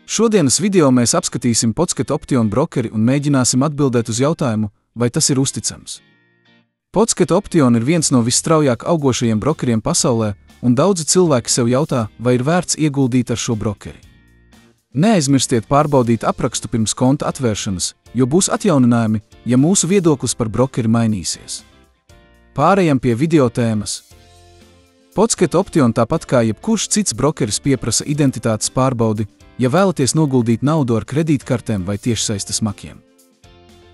Šodienas video mēs apskatīsim Podsket Option brokeri un mēģināsim atbildēt uz jautājumu, vai tas ir uzticams. Podsket Option ir viens no visstraujāk augošajiem brokeriem pasaulē, un daudzi cilvēki sev jautā, vai ir vērts ieguldīt ar šo brokeri. Neaizmirstiet pārbaudīt aprakstu pirms konta atvēršanas, jo būs atjauninājumi, ja mūsu viedoklis par brokeri mainīsies. Pārējām pie video tēmas. Podsket Option tāpat kā jebkurš cits brokeris pieprasa identitātes pārbaudi, ja vēlaties noguldīt naudu ar kredītkartēm vai tiešsaistes makiem.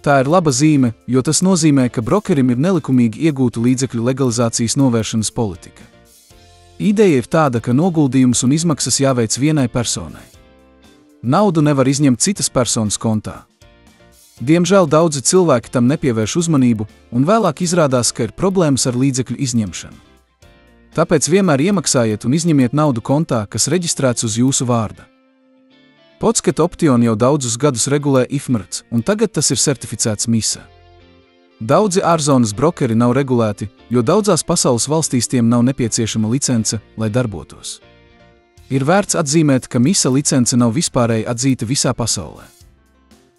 Tā ir laba zīme, jo tas nozīmē, ka brokerim ir nelikumīgi iegūtu līdzekļu legalizācijas novēršanas politika. Ideja ir tāda, ka noguldījums un izmaksas jāveic vienai personai. Naudu nevar izņemt citas personas kontā. Diemžēl daudzi cilvēki tam nepievērš uzmanību, un vēlāk izrādās, ka ir problēmas ar līdzekļu izņemšanu. Tāpēc vienmēr iemaksājiet un izņemiet naudu kontā, kas reģistrēts uz jūsu vārda. Podsket Option jau daudzus gadus regulē IFMRC, un tagad tas ir certificēts MISA. Daudzi ārzonas brokeri nav regulēti, jo daudzās pasaules valstīs tiem nav nepieciešama licence, lai darbotos. Ir vērts atzīmēt, ka MISA licence nav vispārēji atzīta visā pasaulē.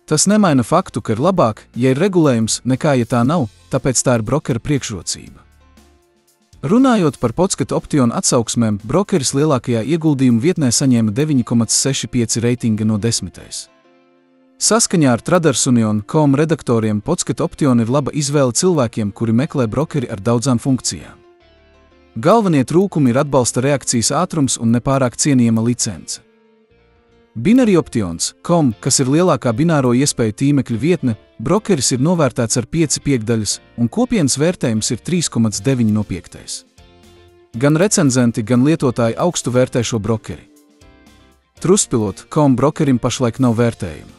Tas nemaina faktu, ka ir labāk, ja ir regulējums, nekā ja tā nav, tāpēc tā ir brokera priekšrocība. Runājot par Podsket Option atsauksmēm, brokeris lielākajā ieguldījumu vietnē saņēma 9,65 reitinga no 10. Saskaņā ar TradersUnion.com redaktoriem Podsket Option ir laba izvēle cilvēkiem, kuri meklē brokeri ar daudzām funkcijām. Galvenie trūkumi ir atbalsta reakcijas ātrums un nepārāk cienījama licence. BinaryOptions.com, kas ir lielākā bināro iespēju tīmekļa vietne, brokeris ir novērtēts ar 5,5, un kopienas vērtējums ir 3,9 no 5. Gan recenzenti, gan lietotāji augstu vērtē šo brokeri. Trustpilot.com brokerim pašlaik nav vērtējuma.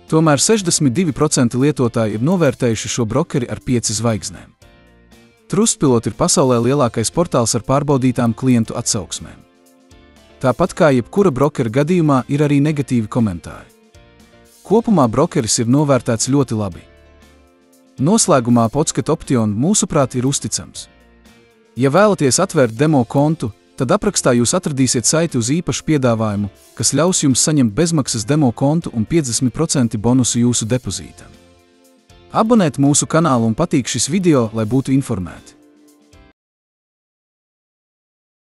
Tomēr 62% lietotāji ir novērtējuši šo brokeri ar 5 zvaigznēm. Trustpilot ir pasaulē lielākais portāls ar pārbaudītām klientu atsauksmēm. Tāpat kā jebkura brokera gadījumā ir arī negatīvi komentāri. Kopumā brokeris ir novērtēts ļoti labi. Noslēgumā Podsket Option mūsuprāt ir uzticams. Ja vēlaties atvērt demo kontu, tad aprakstā jūs atradīsiet saiti uz īpašu piedāvājumu, kas ļaus jums saņemt bezmaksas demo kontu un 50% bonusu jūsu depozītam. Abonēt mūsu kanālu un patīk šis video, lai būtu informēti.